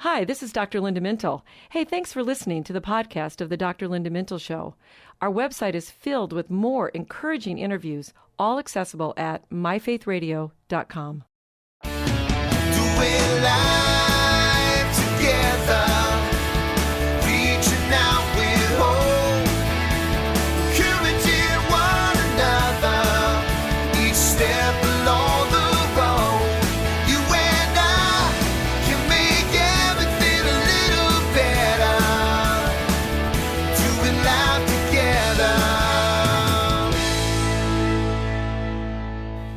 Hi, this is Dr. Linda Mintle. Hey, thanks for listening to the podcast of the Dr. Linda Mintle Show. Our website is filled with more encouraging interviews, all accessible at myfaithradio.com. Doing life together, reaching out with hope, encouraging one another, each step along the road. You and I can make everything a little better, doing life together.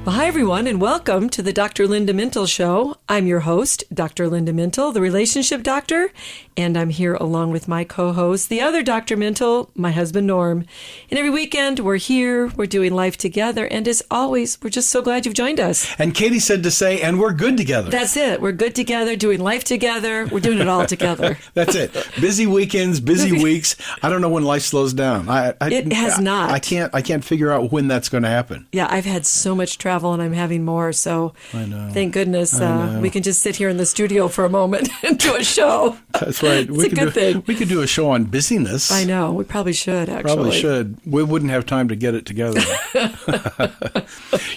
Well, hi, everyone, and welcome to the Dr. Linda Mintle Show. I'm your host, Dr. Linda Mintle, the relationship doctor, and I'm here along with my co-host, the other Dr. Mintle, my husband, Norm. And every weekend, we're here, we're doing life together, and as always, we're just so glad you've joined us. And Katie said to say, and we're good together. That's it. We're good together, doing life together. We're doing it all together. That's it. Busy weekends, busy weeks. I don't know when life slows down. It has not. I can't figure out when that's going to happen. Yeah, I've had so much travel, and I'm having more, so I know. Thank goodness we can just sit here in the studio for a moment and do a show. That's right. It's a good thing. We could do a show on busyness. I know. We probably should, actually. Probably should. We wouldn't have time to get it together.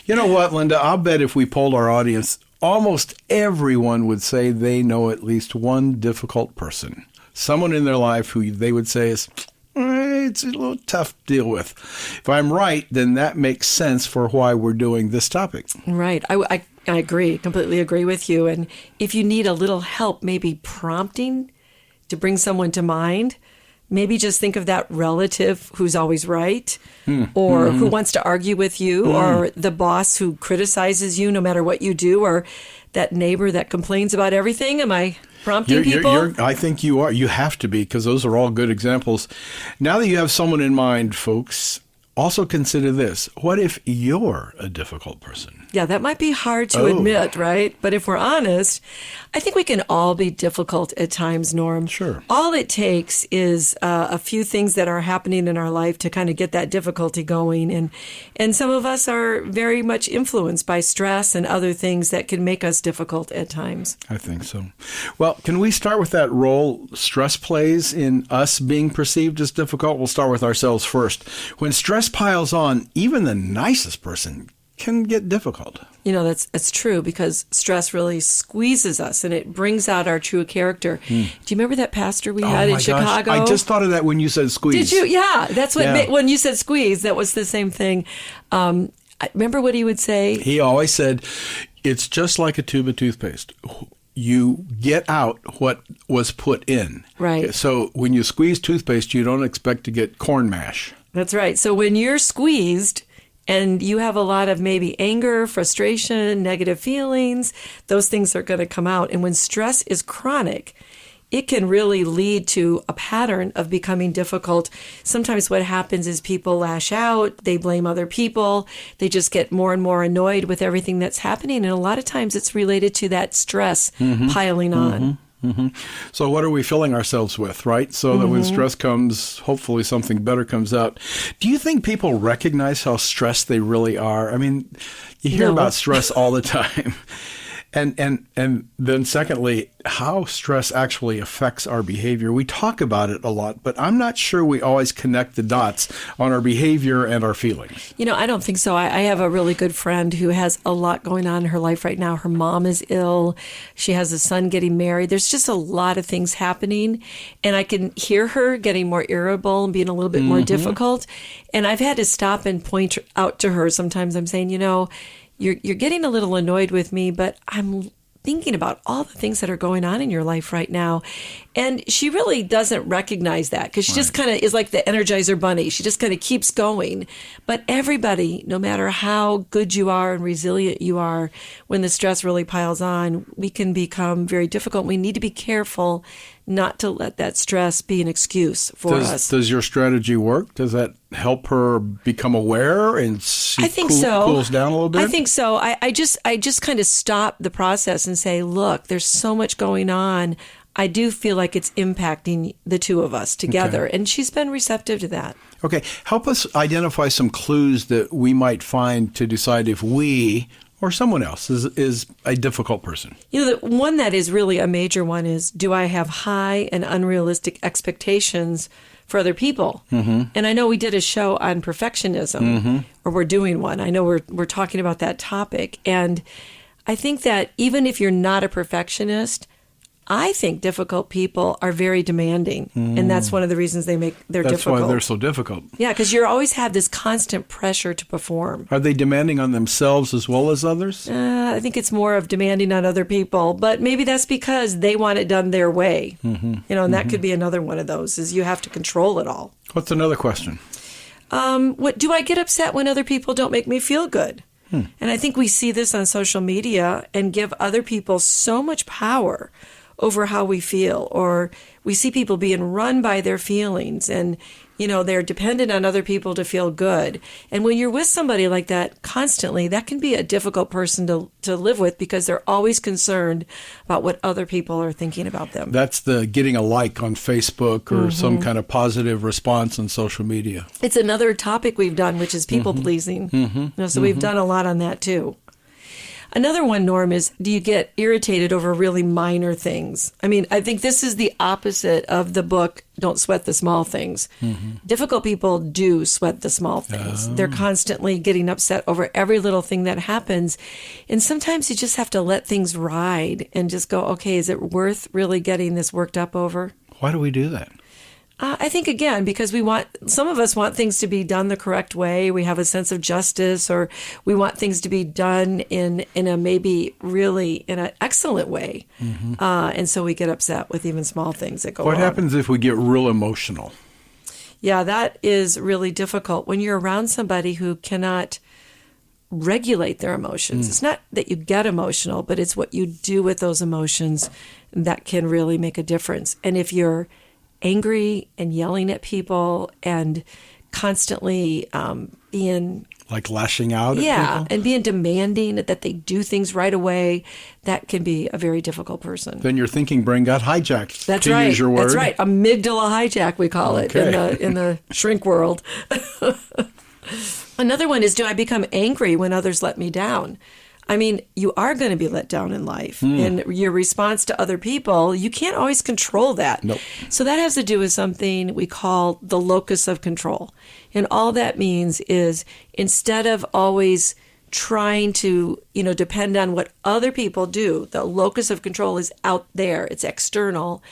You know what, Linda? I'll bet if we polled our audience, almost everyone would say they know at least one difficult person. Someone in their life who they would say is, it's a little tough to deal with. If I'm right, then that makes sense for why we're doing this topic. Right. I agree. Completely agree with you. And if you need a little help, maybe prompting to bring someone to mind, maybe just think of that relative who's always right, or who wants to argue with you, or the boss who criticizes you no matter what you do, or that neighbor that complains about everything. Am I prompting people? I think you are. You have to be, because those are all good examples. Now that you have someone in mind, folks, also consider this. What if you're a difficult person? Yeah, that might be hard to admit, right? But if we're honest, I think we can all be difficult at times, Norm. Sure. All it takes is a few things that are happening in our life to kind of get that difficulty going. And some of us are very much influenced by stress and other things that can make us difficult at times. I think so. Well, can we start with that role stress plays in us being perceived as difficult? We'll start with ourselves first. When stress piles on, even the nicest person can get difficult. You know, that's true, because stress really squeezes us and it brings out our true character. Do you remember that pastor we had in Chicago? I just thought of that when you said squeeze. Did you? Yeah, that's what when you said squeeze, that was the same thing. I remember what he would say? He always said, it's just like a tube of toothpaste. You get out what was put in. Right. So when you squeeze toothpaste, you don't expect to get corn mash. That's right. So when you're squeezed and you have a lot of maybe anger, frustration, negative feelings, those things are going to come out. And when stress is chronic, it can really lead to a pattern of becoming difficult. Sometimes what happens is people lash out, they blame other people, they just get more and more annoyed with everything that's happening. And a lot of times it's related to that stress piling on. So what are we filling ourselves with, right? So that when stress comes, hopefully something better comes out. Do you think people recognize how stressed they really are? I mean, you hear about stress all the time. And then secondly, how stress actually affects our behavior. We talk about it a lot, but I'm not sure we always connect the dots on our behavior and our feelings. You know, I don't think so. I have a really good friend who has a lot going on in her life right now. Her mom is ill. She has a son getting married. There's just a lot of things happening. And I can hear her getting more irritable and being a little bit more difficult. And I've had to stop and point out to her. Sometimes I'm saying, you know, you're getting a little annoyed with me, but I'm thinking about all the things that are going on in your life right now. And she really doesn't recognize that, because she just kind of is like the Energizer Bunny. She just kind of keeps going. But everybody, no matter how good you are and resilient you are, when the stress really piles on, we can become very difficult. We need to be careful not to let that stress be an excuse for us. Does your strategy work? Does that help her become aware and she cools down a little bit? I think so. I just kind of stop the process and say, look, there's so much going on. I do feel like it's impacting the two of us together. Okay. And she's been receptive to that. Okay. Help us identify some clues that we might find to decide if we or someone else is a difficult person? You know, the one that is really a major one is, do I have high and unrealistic expectations for other people? Mm-hmm. And I know we did a show on perfectionism, or we're doing one. I know we're talking about that topic. And I think that even if you're not a perfectionist, I think difficult people are very demanding, and that's one of the reasons they're difficult. That's why they're so difficult. Yeah, because you always have this constant pressure to perform. Are they demanding on themselves as well as others? I think it's more of demanding on other people, but maybe that's because they want it done their way. You know, and that could be another one of those, is you have to control it all. What's another question? What do I get upset when other people don't make me feel good? And I think we see this on social media and give other people so much power over how we feel, or we see people being run by their feelings, and you know, they're dependent on other people to feel good. And when you're with somebody like that constantly, that can be a difficult person to live with, because they're always concerned about what other people are thinking about them. That's the getting a like on Facebook or some kind of positive response on social media. It's another topic we've done, which is people pleasing. You know, so we've done a lot on that too. Another one, Norm, is, do you get irritated over really minor things? I mean, I think this is the opposite of the book, Don't Sweat the Small Things. Difficult people do sweat the small things. They're constantly getting upset over every little thing that happens. And sometimes you just have to let things ride and just go, okay, is it worth really getting this worked up over? Why do we do that? I think, again, because some of us want things to be done the correct way. We have a sense of justice, or we want things to be done in a maybe really in an excellent way. And so we get upset with even small things that go wrong. What happens if we get real emotional? Yeah, that is really difficult. When you're around somebody who cannot regulate their emotions. It's not that you get emotional, but it's what you do with those emotions that can really make a difference. And if you're angry and yelling at people and constantly being... Like lashing out at people? And being demanding that they do things right away, that can be a very difficult person. Then your thinking brain got hijacked, That's to right. use your word. That's right. Amygdala hijack, we call it in the shrink world. Another one is, do I become angry when others let me down? I mean, you are going to be let down in life. And your response to other people, you can't always control that. Nope. So that has to do with something we call the locus of control. And all that means is, instead of always trying to, depend on what other people do, the locus of control is out there. It's external.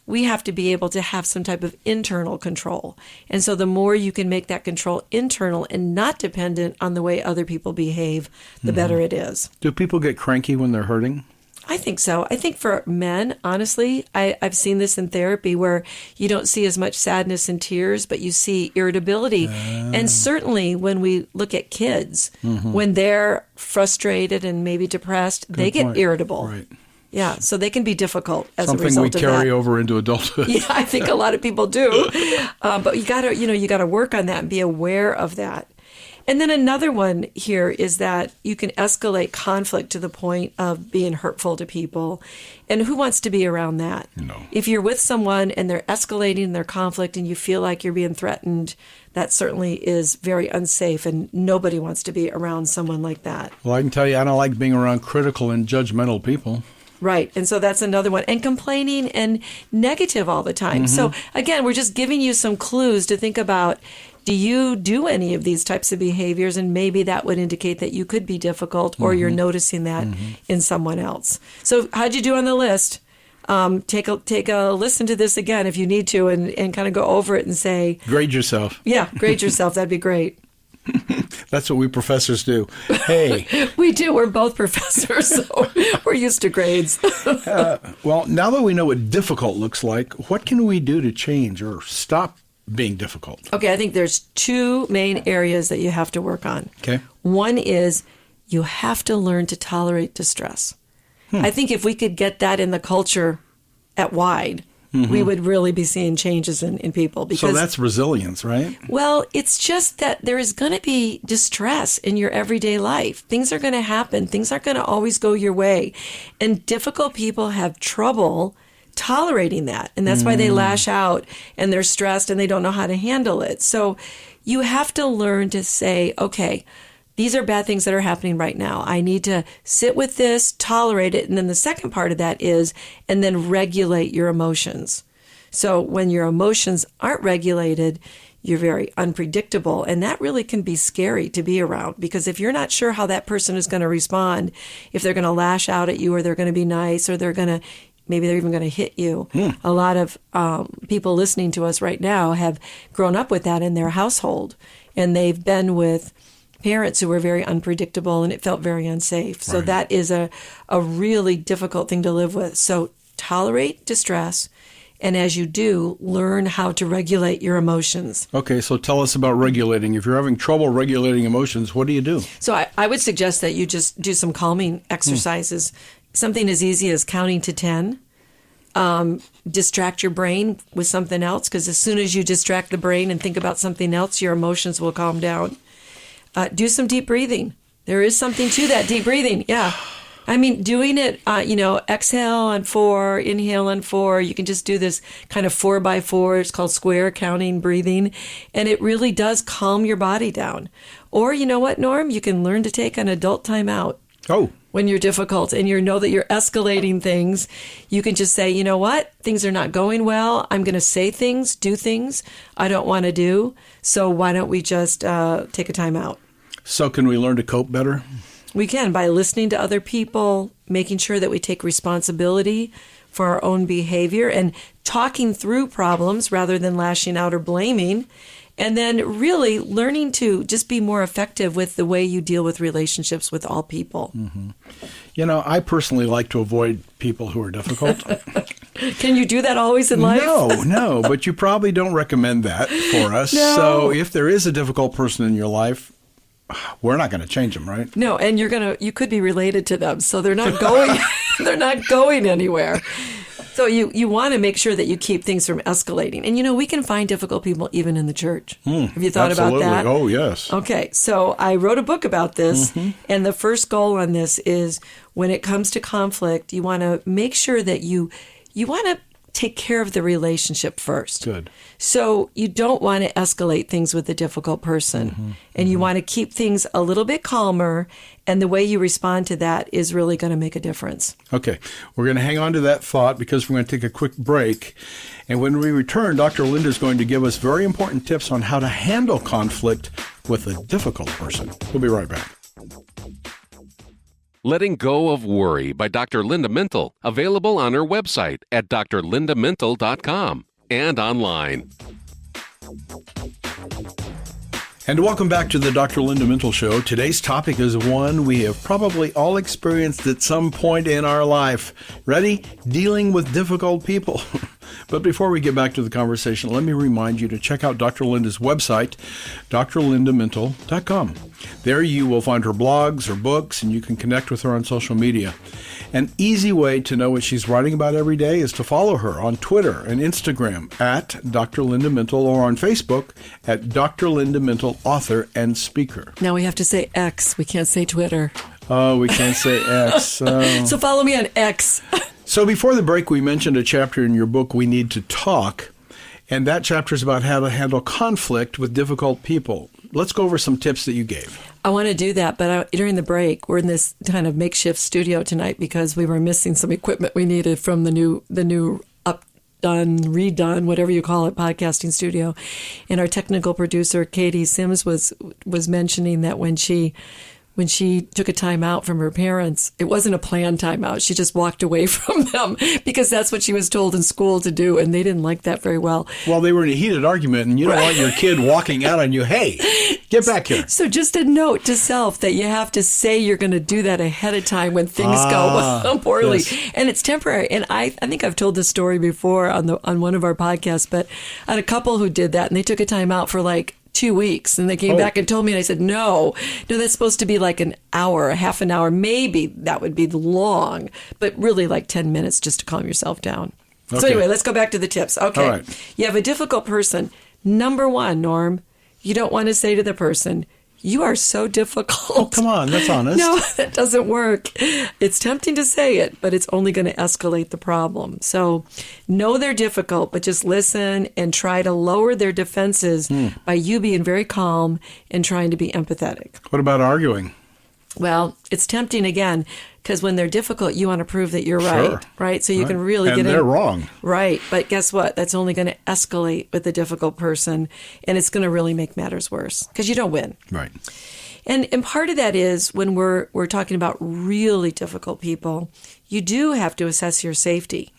We have to be able to have some type of internal control. And so the more you can make that control internal and not dependent on the way other people behave, the better it is. Do people get cranky when they're hurting? I think so. I think for men, honestly, I've seen this in therapy, where you don't see as much sadness and tears, but you see irritability. And certainly when we look at kids, when they're frustrated and maybe depressed, they get irritable. Right. Yeah, so they can be difficult as Something a result we of that. carry over into adulthood. Yeah, I think a lot of people do. But you gotta work on that and be aware of that. And then another one here is that you can escalate conflict to the point of being hurtful to people. And who wants to be around that? No. If you're with someone and they're escalating their conflict and you feel like you're being threatened, that certainly is very unsafe, and nobody wants to be around someone like that. Well, I can tell you, I don't like being around critical and judgmental people. Right. And so that's another one. And complaining and negative all the time. So again, we're just giving you some clues to think about, do you do any of these types of behaviors? And maybe that would indicate that you could be difficult, or you're noticing that in someone else. So how'd you do on the list? Take a listen to this again if you need to, and kind of go over it and say... Grade yourself. Yeah, grade yourself. That'd be great. That's what we professors do. Hey. We do. We're both professors, so we're used to grades. Well, now that we know what difficult looks like, what can we do to change or stop being difficult? Okay, I think there's two main areas that you have to work on. Okay. One is you have to learn to tolerate distress. I think if we could get that in the culture at wide, we would really be seeing changes in people. Because, so that's resilience, right? Well, it's just that there is going to be distress in your everyday life. Things are going to happen. Things aren't going to always go your way. And difficult people have trouble tolerating that. And that's why they lash out and they're stressed and they don't know how to handle it. So you have to learn to say, okay, these are bad things that are happening right now. I need to sit with this, tolerate it. And then the second part of that is, and then regulate your emotions. So when your emotions aren't regulated, you're very unpredictable. And that really can be scary to be around, because if you're not sure how that person is going to respond, if they're going to lash out at you, or they're going to be nice, or maybe they're even going to hit you. A lot of people listening to us right now have grown up with that in their household, and they've been with parents who were very unpredictable, and it felt very unsafe. So that is a really difficult thing to live with. So tolerate distress, and as you do, learn how to regulate your emotions. Okay, so tell us about regulating. If you're having trouble regulating emotions, what do you do? So I would suggest that you just do some calming exercises. Something as easy as counting to 10. Distract your brain with something else, because as soon as you distract the brain and think about something else, your emotions will calm down. Do some deep breathing. There is something to that deep breathing. Yeah. I mean, doing it, exhale on 4, inhale on 4. You can just do this kind of 4x4. It's called square counting breathing. And it really does calm your body down. Or you know what, Norm? You can learn to take an adult time out. Oh. When you're difficult and you know that you're escalating things, you can just say, you know what? Things are not going well. I'm going to say things, do things I don't want to do. So why don't we just take a time out? So can we learn to cope better? We can, by listening to other people, making sure that we take responsibility for our own behavior, and talking through problems rather than lashing out or blaming. And then really learning to just be more effective with the way you deal with relationships with all people. Mm-hmm. You know, I personally like to avoid people who are difficult. Can you do that always in life? No, but you probably don't recommend that for us. No. So if there is a difficult person in your life, we're not going to change them, right? No, and you could be related to them, so they're not going anywhere. So you want to make sure that you keep things from escalating. And, we can find difficult people even in the church. Have you thought absolutely. about that? Oh, yes. Okay, so I wrote a book about this, and the first goal on this is, when it comes to conflict, you want to make sure that you want to take care of the relationship first. Good. So you don't want to escalate things with a difficult person, and you want to keep things a little bit calmer, and the way you respond to that is really going to make a difference. Okay, we're going to hang on to that thought, because we're going to take a quick break. And when we return, Dr. Linda is going to give us very important tips on how to handle conflict with a difficult person. We'll be right back. Letting Go of Worry by Dr. Linda Mintle, available on her website at drlindamintle.com and online. And welcome back to the Dr. Linda Mintle Show. Today's topic is one we have probably all experienced at some point in our life. Ready? Dealing with difficult people. But before we get back to the conversation, let me remind you to check out Dr. Linda's website, drlindamintle.com. There you will find her blogs, her books, and you can connect with her on social media. An easy way to know what she's writing about every day is to follow her on Twitter and Instagram at Dr. Linda Mintle, or on Facebook at Dr. Linda Mintle, author and speaker. Now we have to say X. We can't say Twitter. Oh, we can't say X. So follow me on X. So before the break, we mentioned a chapter in your book, We Need to Talk, and that chapter is about how to handle conflict with difficult people. Let's go over some tips that you gave. I want to do that, but during the break, we're in this kind of makeshift studio tonight because we were missing some equipment we needed from the new redone, whatever you call it, podcasting studio. And our technical producer, Katie Sims, was mentioning that when she took a time out from her parents, it wasn't a planned time out. She just walked away from them because that's what she was told in school to do, and they didn't like that very well. Well, they were in a heated argument, and you don't want your kid walking out on you, hey, get back here. So just a note to self that you have to say you're going to do that ahead of time when things go poorly. Yes. And it's temporary. And I think I've told this story before on one of our podcasts, but I had a couple who did that, and they took a time out for like 2 weeks, and they came back and told me, and I said, no, that's supposed to be like an hour, a half an hour, maybe that would be long, but really like 10 minutes just to calm yourself down. Okay. So anyway, let's go back to the tips. Okay. All right. You have a difficult person. Number one, Norm, you don't want to say to the person, you are so difficult. Oh, come on, that's honest. No, that doesn't work. It's tempting to say it, but it's only going to escalate the problem. So know they're difficult, but just listen and try to lower their defenses by you being very calm and trying to be empathetic. What about arguing? Well, it's tempting again, because when they're difficult, you want to prove that you're right, right? So you can really and get in. they're wrong. Right. But guess what? That's only going to escalate with the difficult person, and it's going to really make matters worse because you don't win. Right. And part of that is when we're talking about really difficult people, you do have to assess your safety.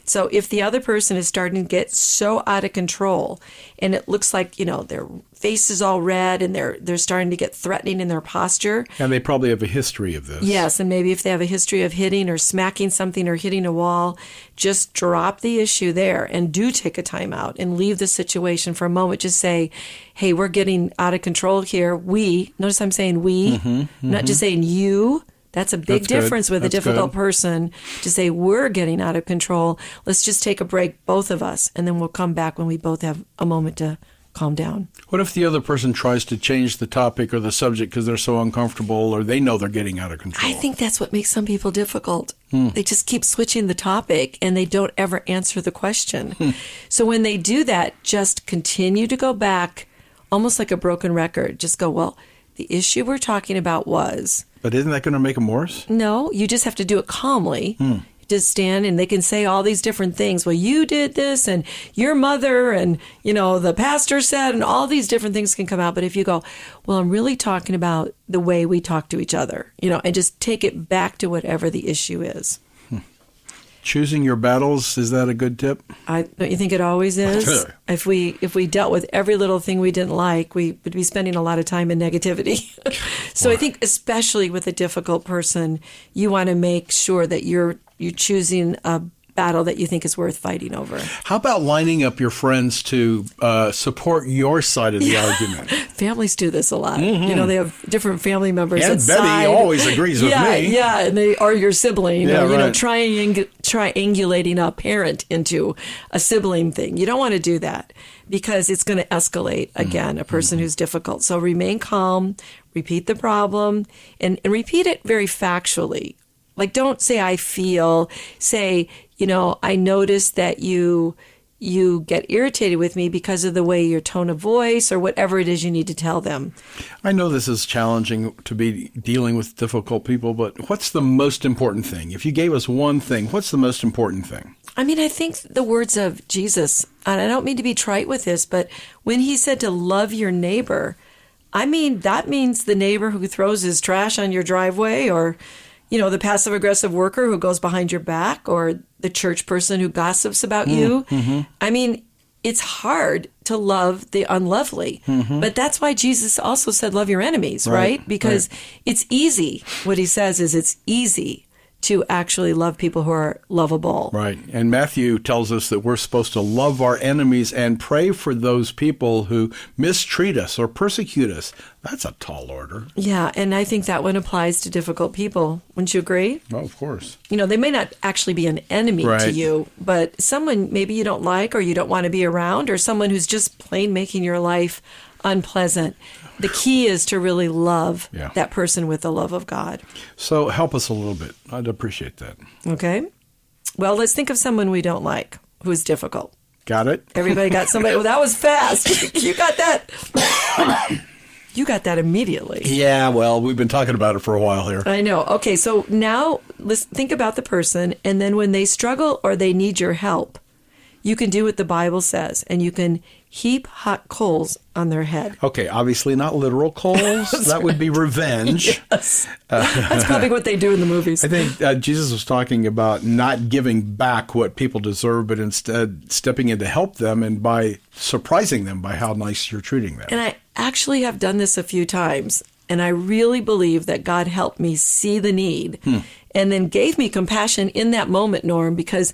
So if the other person is starting to get so out of control and it looks like, their face is all red and they're starting to get threatening in their posture. And they probably have a history of this. Yes, and maybe if they have a history of hitting or smacking something or hitting a wall, just drop the issue there and do take a time out and leave the situation for a moment. Just say, hey, we're getting out of control here. Notice I'm saying we, not just saying you. That's a big difference with a difficult person to say, we're getting out of control. Let's just take a break, both of us, and then we'll come back when we both have a moment to calm down. What if the other person tries to change the topic or the subject because they're so uncomfortable or they know they're getting out of control? I think that's what makes some people difficult. They just keep switching the topic and they don't ever answer the question. So when they do that, just continue to go back, almost like a broken record. Just go, well, the issue we're talking about was... But isn't that going to make them worse? No, you just have to do it calmly. Just stand and they can say all these different things. Well, you did this and your mother and, the pastor said, and all these different things can come out. But if you go, well, I'm really talking about the way we talk to each other, and just take it back to whatever the issue is. Choosing your battles, is that a good tip? Don't you think it always is? Sure. If we dealt with every little thing we didn't like, we would be spending a lot of time in negativity. So I think especially with a difficult person, you want to make sure that you're choosing a battle that you think is worth fighting over. How about lining up your friends to support your side of the argument? Families do this a lot. They have different family members. And that Betty always agrees with me. Yeah, and they are your sibling. Yeah, or, right. triangulating a parent into a sibling thing. You don't want to do that because it's going to escalate, again, a person who's difficult. So remain calm, repeat the problem, and repeat it very factually. Like, don't say, I feel, say, I noticed that you get irritated with me because of the way your tone of voice or whatever it is you need to tell them. I know this is challenging to be dealing with difficult people, but what's the most important thing? If you gave us one thing, what's the most important thing? I mean, I think the words of Jesus, and I don't mean to be trite with this, but when he said to love your neighbor, I mean, that means the neighbor who throws his trash on your driveway or the passive-aggressive worker who goes behind your back or the church person who gossips about you. I mean, it's hard to love the unlovely. But that's why Jesus also said love your enemies, right? Because it's easy. What he says is it's easy to actually love people who are lovable. Right. And Matthew tells us that we're supposed to love our enemies and pray for those people who mistreat us or persecute us. That's a tall order. Yeah, and I think that one applies to difficult people. Wouldn't you agree? Oh, of course. They may not actually be an enemy to you, but someone maybe you don't like or you don't want to be around, or someone who's just plain making your life unpleasant. The key is to really love that person with the love of God. So help us a little bit. I'd appreciate that. Okay. Well, let's think of someone we don't like who is difficult. Got it? Everybody got somebody. Well, that was fast. You got that. You got that immediately. Yeah, well, we've been talking about it for a while here. I know. Okay, so now let's think about the person, and then when they struggle or they need your help, you can do what the Bible says, and you can heap hot coals on their head. Okay, obviously not literal coals. That would be revenge. Yes. That's probably what they do in the movies. I think Jesus was talking about not giving back what people deserve, but instead stepping in to help them and by surprising them by how nice you're treating them. And I actually have done this a few times, and I really believe that God helped me see the need and then gave me compassion in that moment, Norm, because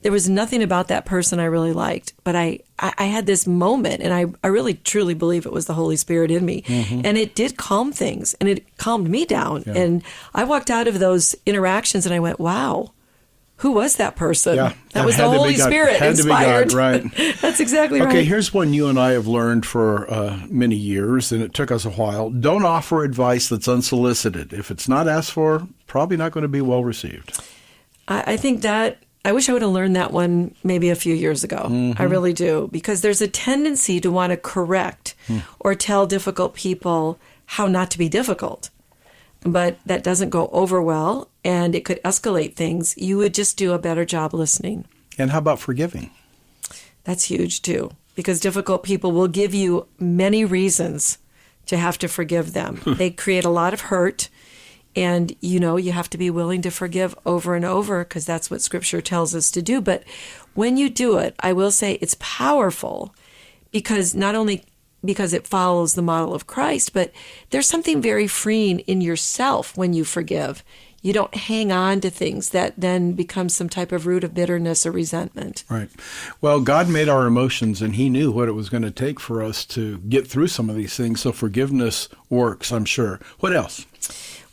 there was nothing about that person I really liked, but I had this moment, and I really truly believe it was the Holy Spirit in me, and it did calm things, and it calmed me down, and I walked out of those interactions, and I went, wow, who was that person? Yeah, that was the Holy Spirit had inspired. To be God, right. That's exactly right. Okay, here's one you and I have learned for many years, and it took us a while. Don't offer advice that's unsolicited. If it's not asked for, probably not going to be well received. I think that I wish I would have learned that one maybe a few years ago. I really do, because there's a tendency to want to correct or tell difficult people how not to be difficult. But that doesn't go over well, and it could escalate things. You would just do a better job listening. And how about forgiving? That's huge, too, because difficult people will give you many reasons to have to forgive them. They create a lot of hurt, and, you have to be willing to forgive over and over, because that's what Scripture tells us to do. But when you do it, I will say it's powerful, because not only because it follows the model of Christ, but there's something very freeing in yourself when you forgive. You don't hang on to things that then become some type of root of bitterness or resentment. Right. Well, God made our emotions, and he knew what it was going to take for us to get through some of these things. So forgiveness works, I'm sure. What else?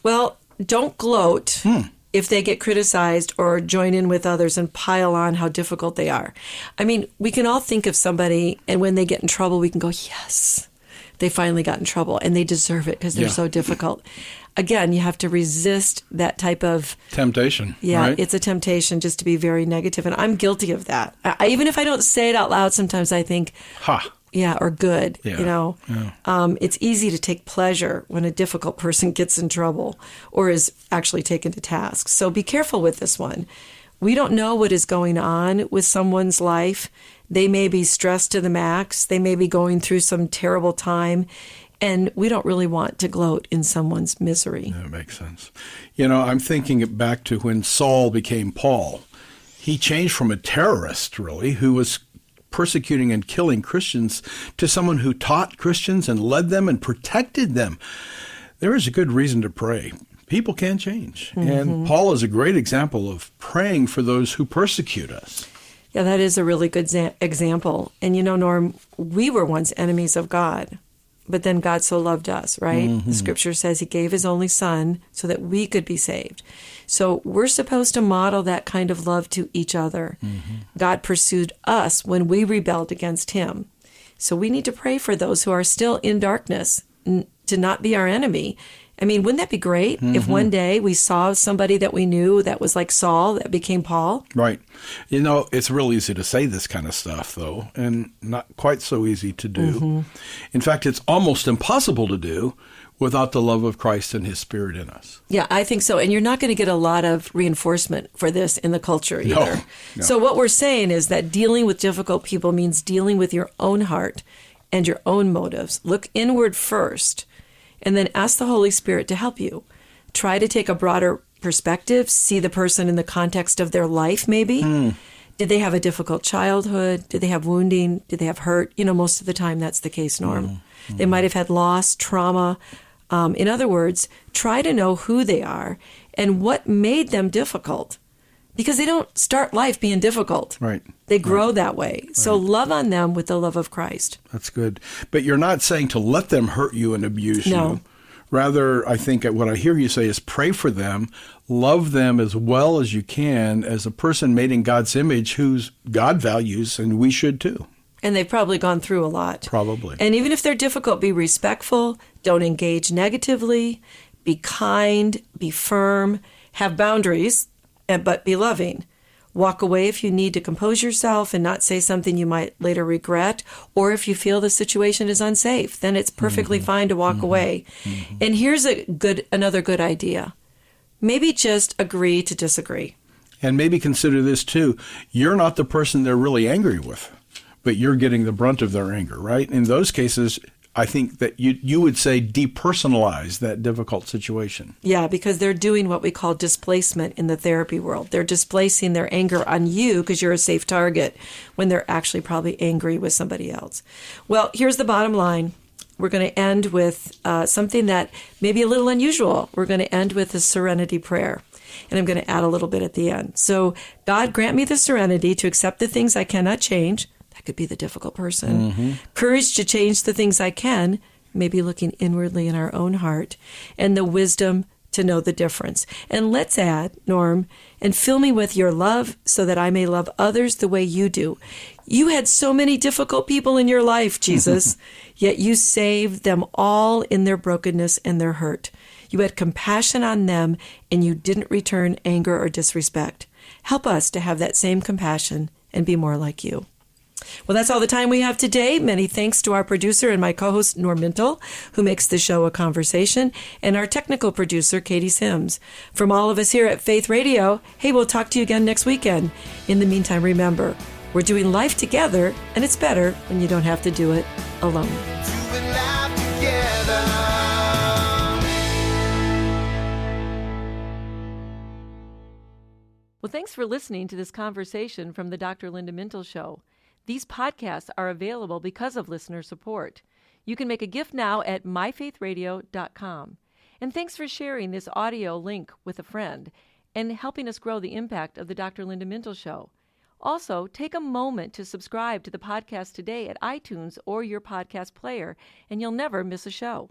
Well, don't gloat if they get criticized or join in with others and pile on how difficult they are. I mean, we can all think of somebody, and when they get in trouble, we can go, yes, they finally got in trouble, and they deserve it because they're so difficult. Again, you have to resist that type of temptation. Yeah, right? It's a temptation just to be very negative, and I'm guilty of that. Even if I don't say it out loud, sometimes I think, yeah, or good, Yeah. It's easy to take pleasure when a difficult person gets in trouble or is actually taken to task. So be careful with this one. We don't know what is going on with someone's life. They may be stressed to the max. They may be going through some terrible time. And we don't really want to gloat in someone's misery. That makes sense. I'm thinking back to when Saul became Paul. He changed from a terrorist, really, who was persecuting and killing Christians, to someone who taught Christians and led them and protected them. There is a good reason to pray. People can change. And Paul is a great example of praying for those who persecute us. Yeah, that is a really good example. And Norm, we were once enemies of God. But then God so loved us, right? The Scripture says he gave his only son so that we could be saved. So we're supposed to model that kind of love to each other. God pursued us when we rebelled against him. So we need to pray for those who are still in darkness to not be our enemy. I mean, wouldn't that be great if one day we saw somebody that we knew that was like Saul that became Paul? Right. It's real easy to say this kind of stuff, though, and not quite so easy to do. In fact, it's almost impossible to do without the love of Christ and his Spirit in us. Yeah, I think so. And you're not going to get a lot of reinforcement for this in the culture either. No. So what we're saying is that dealing with difficult people means dealing with your own heart and your own motives. Look inward first, and then ask the Holy Spirit to help you. Try to take a broader perspective, see the person in the context of their life, maybe. Did they have a difficult childhood? Did they have wounding? Did they have hurt? Most of the time that's the case, Norm. They might have had loss, trauma. In other words, try to know who they are and what made them difficult. Because they don't start life being difficult. Right. They grow that way. So love on them with the love of Christ. That's good. But you're not saying to let them hurt you and abuse you. Rather, I think what I hear you say is pray for them, love them as well as you can as a person made in God's image whose God values, and we should too. And they've probably gone through a lot. Probably. And even if they're difficult, be respectful, don't engage negatively, be kind, be firm, have boundaries, but be loving. Walk away if you need to compose yourself and not say something you might later regret, or if you feel the situation is unsafe, then it's perfectly fine to walk away. And here's another good idea. Maybe just agree to disagree. And maybe consider this too. You're not the person they're really angry with, but you're getting the brunt of their anger, right? In those cases, I think that you would say depersonalize that difficult situation. Yeah, because they're doing what we call displacement in the therapy world. They're displacing their anger on you because you're a safe target when they're actually probably angry with somebody else. Well, here's the bottom line. We're going to end with something that may be a little unusual. We're going to end with a serenity prayer. And I'm going to add a little bit at the end. So, God, grant me the serenity to accept the things I cannot change. That could be the difficult person. Courage to change the things I can, maybe looking inwardly in our own heart, and the wisdom to know the difference. And let's add, Norm, and fill me with your love so that I may love others the way you do. You had so many difficult people in your life, Jesus, yet you saved them all in their brokenness and their hurt. You had compassion on them, and you didn't return anger or disrespect. Help us to have that same compassion and be more like you. Well, that's all the time we have today. Many thanks to our producer and my co-host, Norm Mintle, who makes the show a conversation, and our technical producer, Katie Sims. From all of us here at Faith Radio, hey, we'll talk to you again next weekend. In the meantime, remember, we're doing life together, and it's better when you don't have to do it alone. Doing life together. Well, thanks for listening to this conversation from the Dr. Linda Mintle Show. These podcasts are available because of listener support. You can make a gift now at myfaithradio.com. And thanks for sharing this audio link with a friend and helping us grow the impact of the Dr. Linda Mintle Show. Also, take a moment to subscribe to the podcast today at iTunes or your podcast player, and you'll never miss a show.